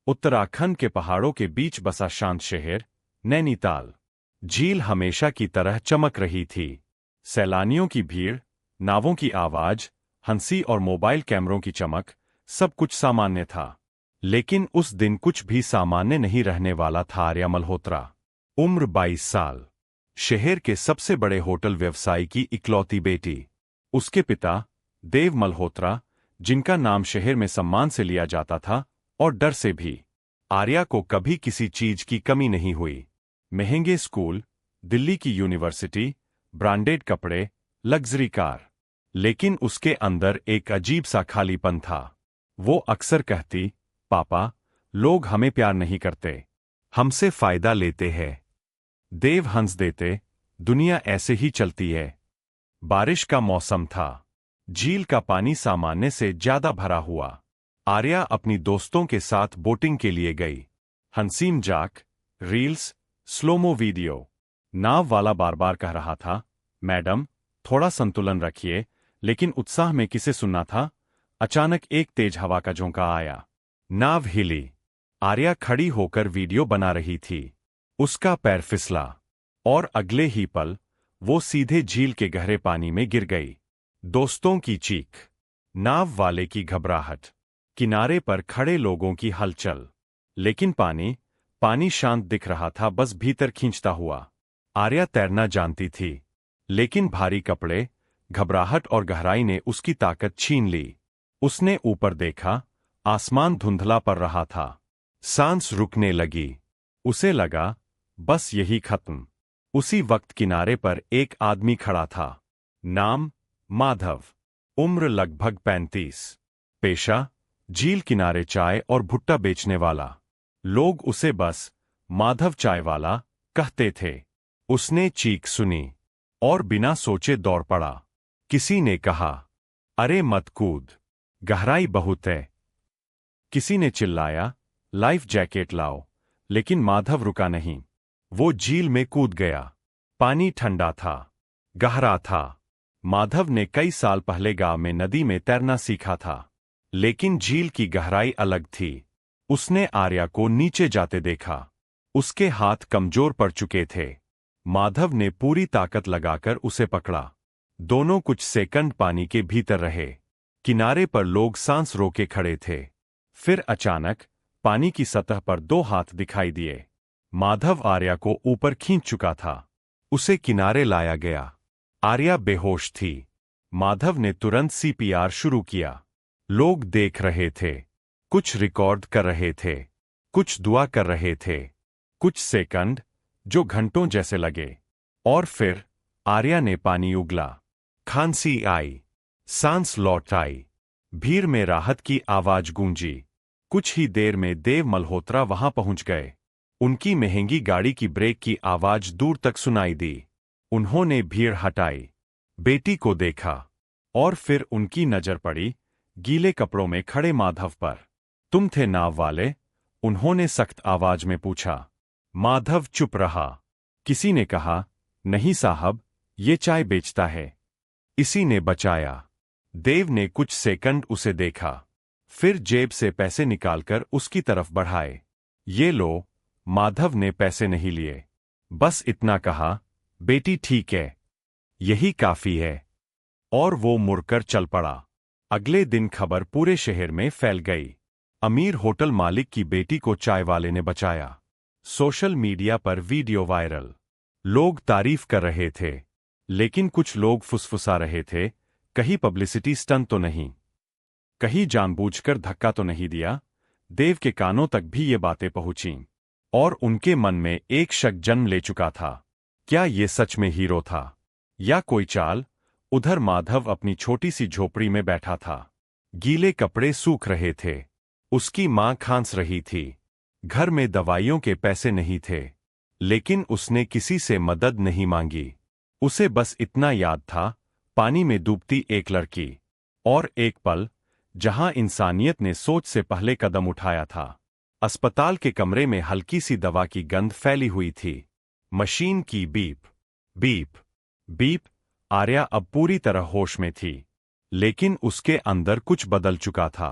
उत्तराखंड के पहाड़ों के बीच बसा शांत शहर नैनीताल। झील हमेशा की तरह चमक रही थी। सैलानियों की भीड़, नावों की आवाज, हंसी और मोबाइल कैमरों की चमक, सब कुछ सामान्य था। लेकिन उस दिन कुछ भी सामान्य नहीं रहने वाला था। आर्या मल्होत्रा, उम्र 22 साल, शहर के सबसे बड़े होटल व्यवसायी की इकलौती बेटी। उसके पिता देव मल्होत्रा, जिनका नाम शहर में सम्मान से लिया जाता था और डर से भी। आर्या को कभी किसी चीज की कमी नहीं हुई। महंगे स्कूल, दिल्ली की यूनिवर्सिटी, ब्रांडेड कपड़े, लग्जरी कार। लेकिन उसके अंदर एक अजीब सा खालीपन था। वो अक्सर कहती, पापा, लोग हमें प्यार नहीं करते, हमसे फायदा लेते हैं। देव हंस देते, दुनिया ऐसे ही चलती है। बारिश का मौसम था। झील का पानी सामान्य से ज्यादा भरा हुआ। आर्या अपनी दोस्तों के साथ बोटिंग के लिए गई। हंसी मजाक, रील्स, स्लोमो वीडियो। नाव वाला बार बार कह रहा था, मैडम, थोड़ा संतुलन रखिए, लेकिन उत्साह में किसे सुनना था। अचानक एक तेज हवा का झोंका आया। नाव हिली। आर्या खड़ी होकर वीडियो बना रही थी। उसका पैर फिसला और अगले ही पल वो सीधे झील के गहरे पानी में गिर गई। दोस्तों की चीख, नाव वाले की घबराहट, किनारे पर खड़े लोगों की हलचल। लेकिन पानी शांत दिख रहा था, बस भीतर खींचता हुआ। आर्या तैरना जानती थी, लेकिन भारी कपड़े, घबराहट और गहराई ने उसकी ताकत छीन ली। उसने ऊपर देखा, आसमान धुंधला पड़ रहा था। सांस रुकने लगी। उसे लगा, बस यही खत्म। उसी वक्त किनारे पर एक आदमी खड़ा था। नाम माधव, उम्र लगभग 35, पेशा झील किनारे चाय और भुट्टा बेचने वाला। लोग उसे बस माधव चाय वाला कहते थे। उसने चीख सुनी और बिना सोचे दौड़ पड़ा। किसी ने कहा, अरे मत कूद, गहराई बहुत है। किसी ने चिल्लाया, लाइफ जैकेट लाओ, लेकिन माधव रुका नहीं। वो झील में कूद गया। पानी ठंडा था, गहरा था। माधव ने कई साल पहले गांव में नदी में तैरना सीखा था, लेकिन झील की गहराई अलग थी। उसने आर्या को नीचे जाते देखा। उसके हाथ कमजोर पड़ चुके थे। माधव ने पूरी ताकत लगाकर उसे पकड़ा। दोनों कुछ सेकंड पानी के भीतर रहे। किनारे पर लोग सांस रोके खड़े थे। फिर अचानक पानी की सतह पर 2 हाथ दिखाई दिए। माधव आर्या को ऊपर खींच चुका था। उसे किनारे लाया गया। आर्या बेहोश थी। माधव ने तुरंत सीपीआर शुरू किया। लोग देख रहे थे। कुछ रिकॉर्ड कर रहे थे, कुछ दुआ कर रहे थे। कुछ सेकंड जो घंटों जैसे लगे। और फिर आर्या ने पानी उगला। खांसी आई, सांस लौट आई। भीड़ में राहत की आवाज गूंजी। कुछ ही देर में देव मल्होत्रा वहां पहुंच गए। उनकी महंगी गाड़ी की ब्रेक की आवाज दूर तक सुनाई दी। उन्होंने भीड़ हटाई, बेटी को देखा, और फिर उनकी नजर पड़ी गीले कपड़ों में खड़े माधव पर। तुम थे नाव वाले? उन्होंने सख्त आवाज में पूछा। माधव चुप रहा। किसी ने कहा, नहीं साहब, ये चाय बेचता है। इसी ने बचाया। देव ने कुछ सेकंड उसे देखा, फिर जेब से पैसे निकालकर उसकी तरफ बढ़ाए। ये लो। माधव ने पैसे नहीं लिए, बस इतना कहा, बेटी ठीक है, यही काफी है। और वो मुड़कर चल पड़ा। अगले दिन खबर पूरे शहर में फैल गई। अमीर होटल मालिक की बेटी को चाय वाले ने बचाया। सोशल मीडिया पर वीडियो वायरल। लोग तारीफ कर रहे थे, लेकिन कुछ लोग फुसफुसा रहे थे, कहीं पब्लिसिटी स्टंट तो नहीं, कहीं जानबूझकर धक्का तो नहीं दिया। देव के कानों तक भी ये बातें पहुंचीं, और उनके मन में एक शक जन्म ले चुका था। क्या ये सच में हीरो था, या कोई चाल? उधर माधव अपनी छोटी सी झोपड़ी में बैठा था। गीले कपड़े सूख रहे थे। उसकी मां खांस रही थी। घर में दवाइयों के पैसे नहीं थे, लेकिन उसने किसी से मदद नहीं मांगी। उसे बस इतना याद था, पानी में डूबती एक लड़की, और एक पल जहां इंसानियत ने सोच से पहले कदम उठाया था। अस्पताल के कमरे में हल्की सी दवा की गंध फैली हुई थी। मशीन की बीप बीप बीप। आर्या अब पूरी तरह होश में थी, लेकिन उसके अंदर कुछ बदल चुका था।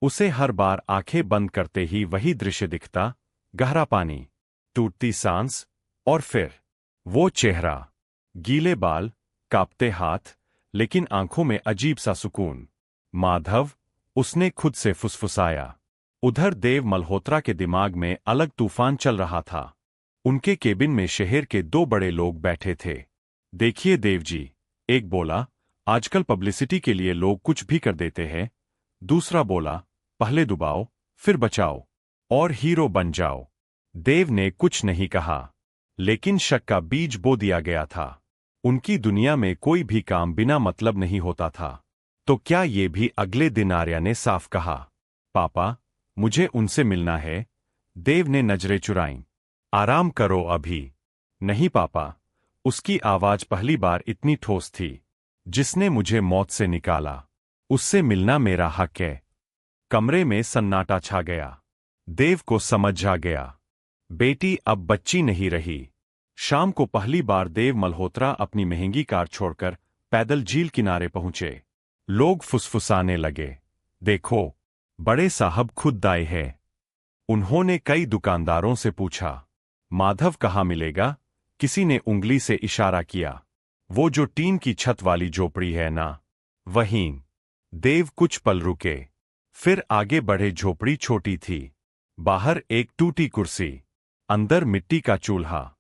उसे हर बार आंखें बंद करते ही वही दृश्य दिखता, गहरा पानी, टूटती सांस, और फिर वो चेहरा, गीले बाल, कांपते हाथ, लेकिन आंखों में अजीब सा सुकून। माधव, उसने खुद से फुसफुसाया। उधर देव मल्होत्रा के दिमाग में अलग तूफान चल रहा था। उनके केबिन में शहर के दो बड़े लोग बैठे थे। देखिए देव जी, एक बोला, आजकल पब्लिसिटी के लिए लोग कुछ भी कर देते हैं। दूसरा बोला, पहले डुबाओ, फिर बचाओ, और हीरो बन जाओ। देव ने कुछ नहीं कहा, लेकिन शक का बीज बो दिया गया था। उनकी दुनिया में कोई भी काम बिना मतलब नहीं होता था। तो क्या ये भी अगले दिन आर्या ने साफ कहा, पापा, मुझे उनसे मिलना है। देव ने नजरें चुराईं। आराम करो अभी। नहीं पापा। उसकी आवाज पहली बार इतनी ठोस थी। जिसने मुझे मौत से निकाला, उससे मिलना मेरा हक है। कमरे में सन्नाटा छा गया। देव को समझ आ गया, बेटी अब बच्ची नहीं रही। शाम को पहली बार देव मल्होत्रा अपनी महंगी कार छोड़कर पैदल झील किनारे पहुंचे। लोग फुसफुसाने लगे, देखो, बड़े साहब खुद आए हैं। उन्होंने कई दुकानदारों से पूछा, माधव कहाँ मिलेगा? किसी ने उंगली से इशारा किया। वो जो टीन की छत वाली झोपड़ी है ना, वहीं। देव कुछ पल रुके, फिर आगे बढ़े। झोपड़ी छोटी थी। बाहर एक टूटी कुर्सी, अंदर मिट्टी का चूल्हा।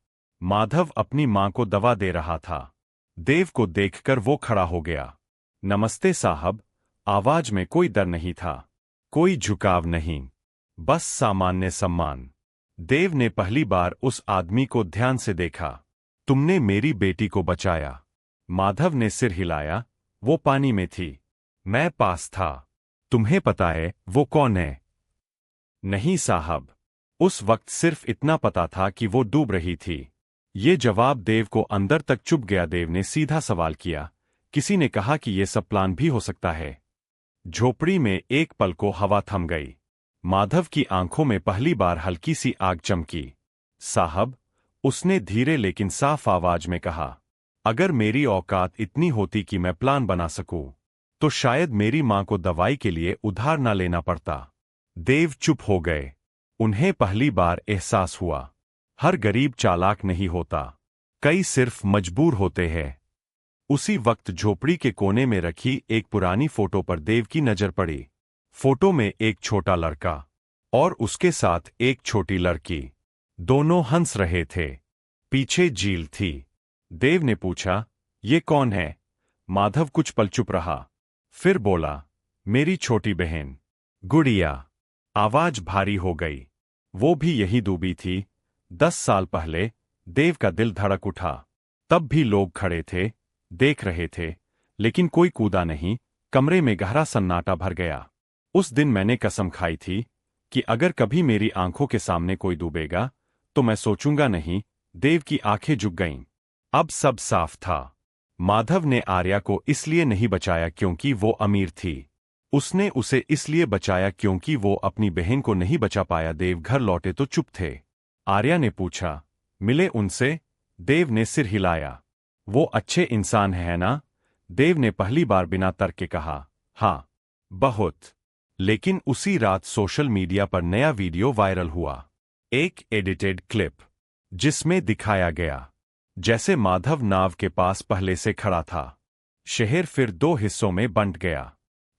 माधव अपनी मां को दवा दे रहा था। देव को देखकर वो खड़ा हो गया। नमस्ते साहब। आवाज में कोई डर नहीं था, कोई झुकाव नहीं, बस सामान्य सम्मान। देव ने पहली बार उस आदमी को ध्यान से देखा। तुमने मेरी बेटी को बचाया। माधव ने सिर हिलाया। वो पानी में थी, मैं पास था। तुम्हें पता है वो कौन है? नहीं साहब। उस वक्त सिर्फ इतना पता था कि वो डूब रही थी। ये जवाब देव को अंदर तक चुभ गया। देव ने सीधा सवाल किया, किसी ने कहा कि ये सब प्लान भी हो सकता है? झोपड़ी में एक पल को हवा थम गई। माधव की आंखों में पहली बार हल्की सी आग चमकी। साहब, उसने धीरे लेकिन साफ आवाज में कहा, अगर मेरी औकात इतनी होती कि मैं प्लान बना सकूं, तो शायद मेरी मां को दवाई के लिए उधार न लेना पड़ता। देव चुप हो गए। उन्हें पहली बार एहसास हुआ, हर गरीब चालाक नहीं होता, कई सिर्फ मजबूर होते हैं। उसी वक्त झोपड़ी के कोने में रखी एक पुरानी फोटो पर देव की नजर पड़ी। फोटो में एक छोटा लड़का और उसके साथ एक छोटी लड़की, दोनों हंस रहे थे। पीछे झील थी। देव ने पूछा, ये कौन है? माधव कुछ पल चुप रहा, फिर बोला, मेरी छोटी बहन, गुड़िया। आवाज भारी हो गई। वो भी यही डूबी थी 10 साल पहले। देव का दिल धड़क उठा। तब भी लोग खड़े थे, देख रहे थे, लेकिन कोई कूदा नहीं। कमरे में गहरा सन्नाटा भर गया। उस दिन मैंने कसम खाई थी कि अगर कभी मेरी आंखों के सामने कोई डूबेगा तो मैं सोचूंगा नहीं। देव की आंखें झुक गईं। अब सब साफ था। माधव ने आर्या को इसलिए नहीं बचाया क्योंकि वो अमीर थी। उसने उसे इसलिए बचाया क्योंकि वो अपनी बहन को नहीं बचा पाया। देव घर लौटे तो चुप थे। आर्या ने पूछा, मिले उनसे? देव ने सिर हिलाया। वो अच्छे इंसान है ना? देव ने पहली बार बिना तर्क के कहा, हाँ, बहुत। लेकिन उसी रात सोशल मीडिया पर नया वीडियो वायरल हुआ। एक एडिटेड क्लिप, जिसमें दिखाया गया जैसे माधव नाव के पास पहले से खड़ा था। शहर फिर दो हिस्सों में बंट गया।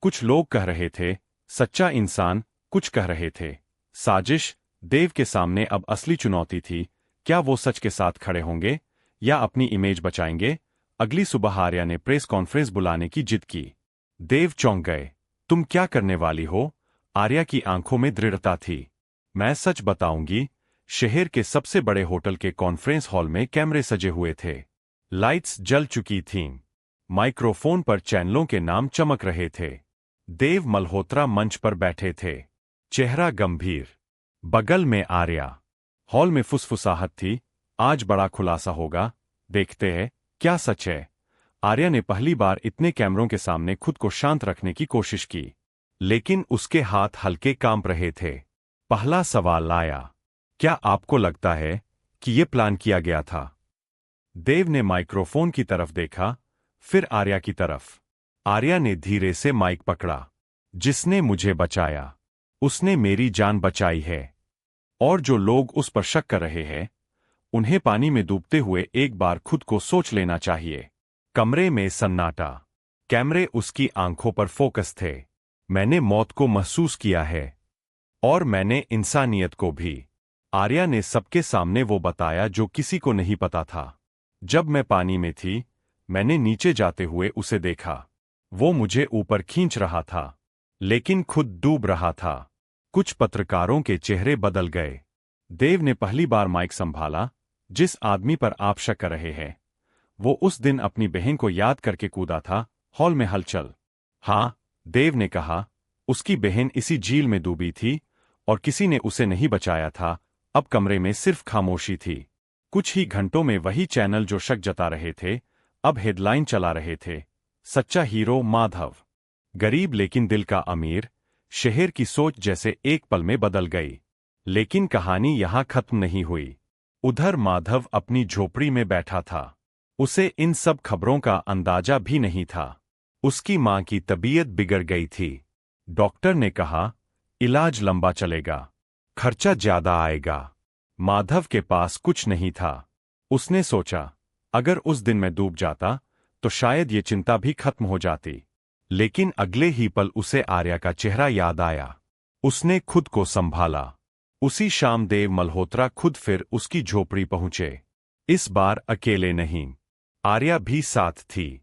कुछ लोग कह रहे थे सच्चा इंसान, कुछ कह रहे थे साजिश। देव के सामने अब असली चुनौती थी, क्या वो सच के साथ खड़े होंगे या अपनी इमेज बचाएंगे? अगली सुबह आर्या ने प्रेस कॉन्फ्रेंस बुलाने की जिद की। देव चौंक गए। तुम क्या करने वाली हो? आर्या की आंखों में दृढ़ता थी। मैं सच बताऊंगी। शहर के सबसे बड़े होटल के कॉन्फ्रेंस हॉल में कैमरे सजे हुए थे। लाइट्स जल चुकी थीं। माइक्रोफोन पर चैनलों के नाम चमक रहे थे। देव मल्होत्रा मंच पर बैठे थे, चेहरा गंभीर। बगल में आर्या। हॉल में फुसफुसाहट थी, आज बड़ा खुलासा होगा, देखते हैं क्या सच है। आर्या ने पहली बार इतने कैमरों के सामने खुद को शांत रखने की कोशिश की, लेकिन उसके हाथ हल्के कांप रहे थे। पहला सवाल आया, क्या आपको लगता है कि यह प्लान किया गया था? देव ने माइक्रोफोन की तरफ देखा, फिर आर्या की तरफ। आर्या ने धीरे से माइक पकड़ा। जिसने मुझे बचाया उसने मेरी जान बचाई है। और जो लोग उस पर शक कर रहे हैं उन्हें पानी में डूबते हुए एक बार खुद को सोच लेना चाहिए। कमरे में सन्नाटा। कैमरे उसकी आंखों पर फोकस थे। मैंने मौत को महसूस किया है और मैंने इंसानियत को भी। आर्या ने सबके सामने वो बताया जो किसी को नहीं पता था। जब मैं पानी में थी मैंने नीचे जाते हुए उसे देखा। वो मुझे ऊपर खींच रहा था लेकिन खुद डूब रहा था। कुछ पत्रकारों के चेहरे बदल गए। देव ने पहली बार माइक संभाला। जिस आदमी पर आप शक कर रहे हैं वो उस दिन अपनी बहन को याद करके कूदा था। हॉल में हलचल। हाँ, देव ने कहा, उसकी बहन इसी झील में डूबी थी और किसी ने उसे नहीं बचाया था। अब कमरे में सिर्फ खामोशी थी। कुछ ही घंटों में वही चैनल जो शक जता रहे थे अब हेडलाइन चला रहे थे, सच्चा हीरो माधव। गरीब लेकिन दिल का अमीर। शहर की सोच जैसे एक पल में बदल गई। लेकिन कहानी यहां खत्म नहीं हुई। उधर माधव अपनी झोपड़ी में बैठा था। उसे इन सब खबरों का अंदाजा भी नहीं था। उसकी मां की तबीयत बिगड़ गई थी। डॉक्टर ने कहा इलाज लंबा चलेगा, खर्चा ज्यादा आएगा। माधव के पास कुछ नहीं था। उसने सोचा अगर उस दिन मैं डूब जाता तो शायद ये चिंता भी खत्म हो जाती। लेकिन अगले ही पल उसे आर्या का चेहरा याद आया। उसने खुद को संभाला। उसी शाम देव मल्होत्रा खुद फिर उसकी झोपड़ी पहुंचे। इस बार अकेले नहीं, आर्या भी साथ थी।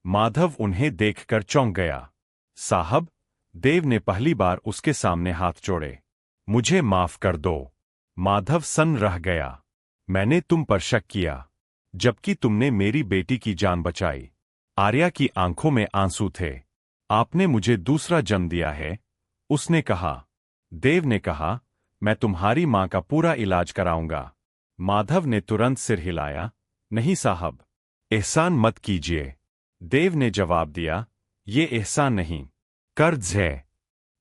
माधव उन्हें देखकर चौंक गया। साहब, देव ने पहली बार उसके सामने हाथ जोड़े। मुझे माफ कर दो। माधव सन्न रह गया। मैंने तुम पर शक किया जबकि तुमने मेरी बेटी की जान बचाई। आर्या की आंखों में आंसू थे। आपने मुझे दूसरा जन्म दिया है, उसने कहा। देव ने कहा मैं तुम्हारी मां का पूरा इलाज कराऊंगा। माधव ने तुरंत सिर हिलाया। नहीं साहब, एहसान मत कीजिए। देव ने जवाब दिया, ये एहसान नहीं, कर्ज है,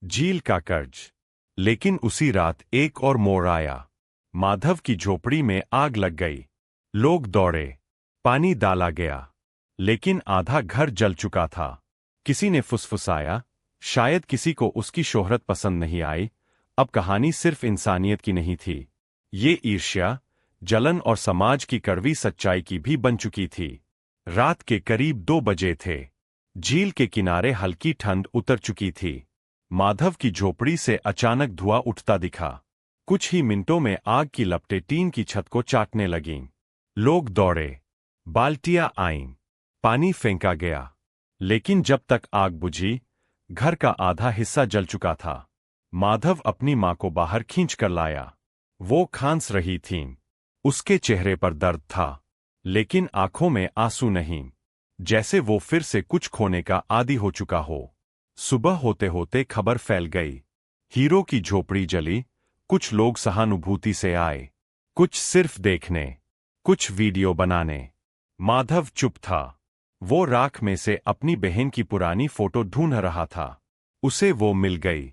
झील का कर्ज। लेकिन उसी रात एक और मोड़ आया। माधव की झोपड़ी में आग लग गई। लोग दौड़े, पानी डाला गया, लेकिन आधा घर जल चुका था। किसी ने फुसफुसाया, शायद किसी को उसकी शोहरत पसंद नहीं आई। अब कहानी सिर्फ इंसानियत की नहीं थी, ये ईर्ष्या, जलन और समाज की कड़वी सच्चाई की भी बन चुकी थी। रात के करीब 2 बजे थे। झील के किनारे हल्की ठंड उतर चुकी थी। माधव की झोपड़ी से अचानक धुआं उठता दिखा। कुछ ही मिनटों में आग की लपटें टीन की छत को चाटने लगीं। लोग दौड़े, बाल्टियां आईं, पानी फेंका गया। लेकिन जब तक आग बुझी, घर का आधा हिस्सा जल चुका था। माधव अपनी मां को बाहर खींच कर लाया। वो खांस रही थीं। उसके चेहरे पर दर्द था, लेकिन आंखों में आंसू नहीं, जैसे वो फिर से कुछ खोने का आदी हो चुका हो। सुबह होते होते खबर फैल गई, हीरो की झोपड़ी जली। कुछ लोग सहानुभूति से आए, कुछ सिर्फ देखने, कुछ वीडियो बनाने। माधव चुप था। वो राख में से अपनी बहन की पुरानी फोटो ढूंढ रहा था। उसे वो मिल गई,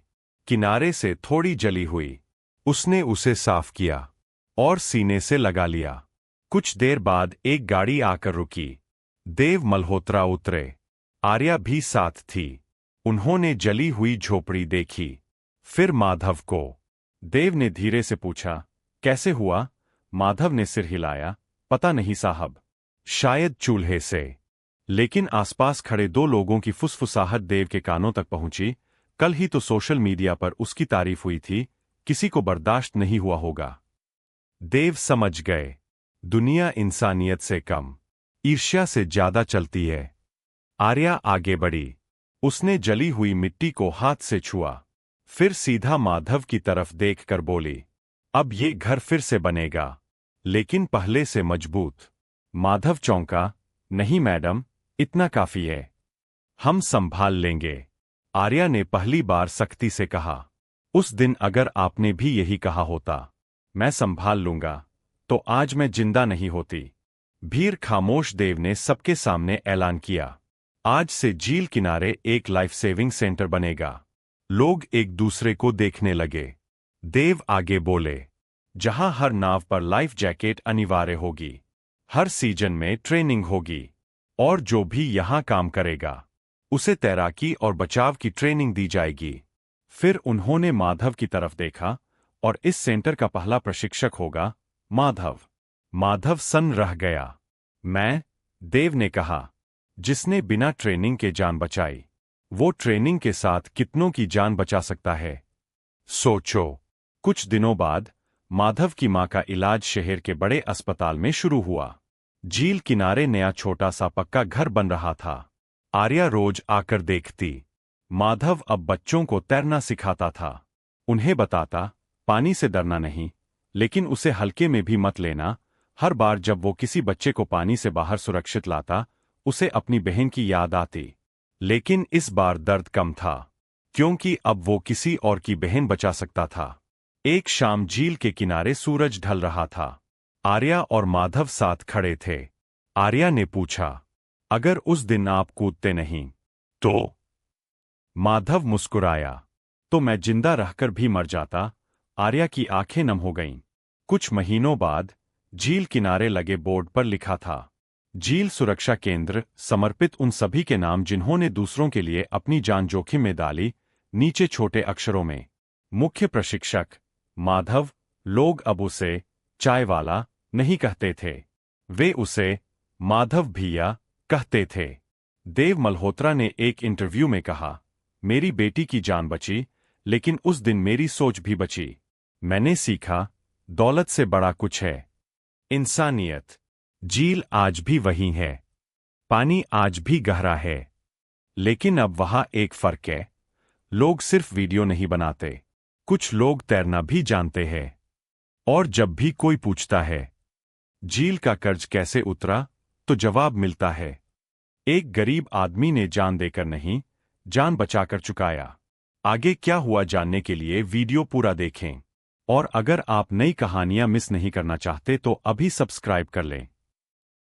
किनारे से थोड़ी जली हुई। उसने उसे साफ किया और सीने से लगा लिया। कुछ देर बाद एक गाड़ी आकर रुकी। देव मल्होत्रा उतरे। आर्या भी साथ थी। उन्होंने जली हुई झोपड़ी देखी, फिर माधव को। देव ने धीरे से पूछा, कैसे हुआ? माधव ने सिर हिलाया, पता नहीं साहब, शायद चूल्हे से। लेकिन आसपास खड़े 2 लोगों की फुसफुसाहट देव के कानों तक पहुंची। कल ही तो सोशल मीडिया पर उसकी तारीफ हुई थी, किसी को बर्दाश्त नहीं हुआ होगा। देव समझ गए, दुनिया इंसानियत से कम, ईर्ष्या से ज्यादा चलती है। आर्या आगे बढ़ी। उसने जली हुई मिट्टी को हाथ से छुआ, फिर सीधा माधव की तरफ देखकर बोली, अब ये घर फिर से बनेगा, लेकिन पहले से मजबूत। माधव चौंका, नहीं मैडम, इतना काफी है, हम संभाल लेंगे। आर्या ने पहली बार सख्ती से कहा। उस दिन अगर आपने भी यही कहा होता, मैं संभाल लूंगा, तो आज मैं जिंदा नहीं होती। भीड़ खामोश। देव ने सबके सामने ऐलान किया, आज से झील किनारे एक लाइफ सेविंग सेंटर बनेगा। लोग एक दूसरे को देखने लगे। देव आगे बोले, जहां हर नाव पर लाइफ जैकेट अनिवार्य होगी, हर सीजन में ट्रेनिंग होगी, और जो भी यहां काम करेगा उसे तैराकी और बचाव की ट्रेनिंग दी जाएगी। फिर उन्होंने माधव की तरफ देखा, और इस सेंटर का पहला प्रशिक्षक होगा माधव। माधव सन्न रह गया। मैं, देव ने कहा, जिसने बिना ट्रेनिंग के जान बचाई, वो ट्रेनिंग के साथ कितनों की जान बचा सकता है? सोचो। कुछ दिनों बाद माधव की मां का इलाज शहर के बड़े अस्पताल में शुरू हुआ। झील किनारे नया छोटा सा पक्का घर बन रहा था। आर्या रोज आकर देखती। माधव अब बच्चों को तैरना सिखाता था। उन्हें बताता, पानी से डरना नहीं, लेकिन उसे हल्के में भी मत लेना। हर बार जब वो किसी बच्चे को पानी से बाहर सुरक्षित लाता, उसे अपनी बहन की याद आती। लेकिन इस बार दर्द कम था, क्योंकि अब वो किसी और की बहन बचा सकता था। एक शाम झील के किनारे सूरज ढल रहा था। आर्या और माधव साथ खड़े थे। आर्या ने पूछा, अगर उस दिन आप कूदते नहीं तो? माधव मुस्कुराया, तो मैं जिंदा रहकर भी मर जाता। आर्या की आंखें नम हो गईं। कुछ महीनों बाद झील किनारे लगे बोर्ड पर लिखा था, झील सुरक्षा केंद्र, समर्पित उन सभी के नाम जिन्होंने दूसरों के लिए अपनी जान जोखिम में डाली। नीचे छोटे अक्षरों में, मुख्य प्रशिक्षक माधव। लोग अब उसे चाय वाला नहीं कहते थे, वे उसे माधव भैया कहते थे। देव मल्होत्रा ने एक इंटरव्यू में कहा, मेरी बेटी की जान बची, लेकिन उस दिन मेरी सोच भी बची। मैंने सीखा, दौलत से बड़ा कुछ है इंसानियत। झील आज भी वही है, पानी आज भी गहरा है, लेकिन अब वहां एक फर्क है। लोग सिर्फ वीडियो नहीं बनाते, कुछ लोग तैरना भी जानते हैं। और जब भी कोई पूछता है, झील का कर्ज कैसे उतरा, तो जवाब मिलता है, एक गरीब आदमी ने जान देकर नहीं, जान बचाकर चुकाया। आगे क्या हुआ जानने के लिए वीडियो पूरा देखें। और अगर आप नई कहानियां मिस नहीं करना चाहते तो अभी सब्सक्राइब कर लें।